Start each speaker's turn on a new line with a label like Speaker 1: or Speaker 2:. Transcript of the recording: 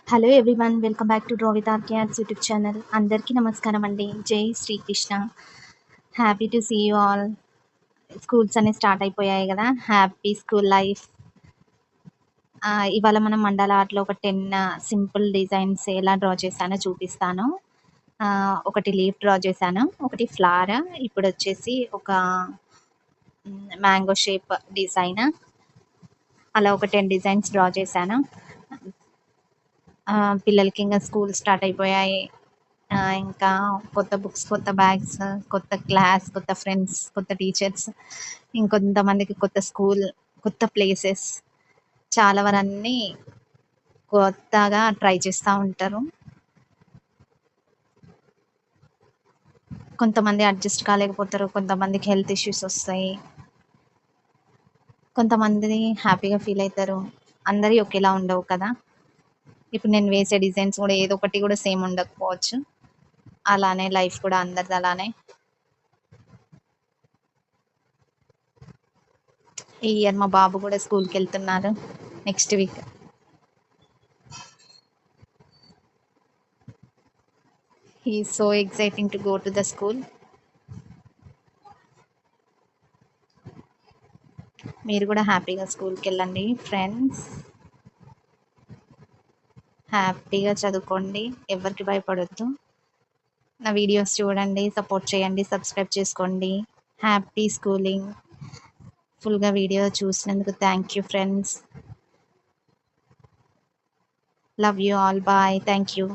Speaker 1: Hello everyone, welcome back to draw with RK arts YouTube channel. అందరికీ నమస్కారం అండి. జై Sri Krishna. Happy to see you all. Schools అనేవి start అయిపోయాయి కదా. Happy school life. ఇవాళ మనం మండల ఆర్ట్లో ఒక 10 సింపుల్ డిజైన్స్ ఎలా డ్రా చేశానో చూపిస్తాను. ఒకటి లీఫ్ డ్రా చేశాను, ఒకటి ఫ్లవర్, ఇప్పుడు వచ్చేసి ఒక మ్యాంగో షేప్ డిజైన్. అలా ఒక 10 డిజైన్స్ డ్రా చేశాను. పిల్లలకి ఇంకా స్కూల్ స్టార్ట్ అయిపోయాయి. ఇంకా కొత్త బుక్స్, కొత్త బ్యాగ్స్, కొత్త క్లాస్, కొత్త ఫ్రెండ్స్, కొత్త టీచర్స్, ఇంకొంతమందికి కొత్త స్కూల్, కొత్త ప్లేసెస్, చాలా వరన్నీ కొత్తగా ట్రై చేస్తూ ఉంటారు. కొంతమంది అడ్జస్ట్ కాలేకపోతారు, కొంతమందికి హెల్త్ ఇష్యూస్ వస్తాయి, కొంతమంది హ్యాపీగా ఫీల్ అవుతారు. అందరి ఒకేలా ఉండవు కదా. ఇప్పుడు నేను వేసే డిజైన్స్ కూడా ఏదో ఒకటి కూడా సేమ్ ఉండకపోవచ్చు. అలానే లైఫ్ కూడా అందరిది అలానే. ఈ ఇయర్ మా బాబు కూడా స్కూల్కి వెళ్తున్నారు, next week. He so exciting to go to the school. మీరు కూడా హ్యాపీగా స్కూల్కి వెళ్ళండి ఫ్రెండ్స్. హ్యాపీగా చదువుకోండి, ఎవరికి భయపడొద్దు. నా వీడియోస్ చూడండి, సపోర్ట్ చేయండి, సబ్స్క్రైబ్ చేసుకోండి. Happy schooling. ఫుల్గా వీడియో చూసినందుకు thank you friends. Love you all. Bye. Thank you.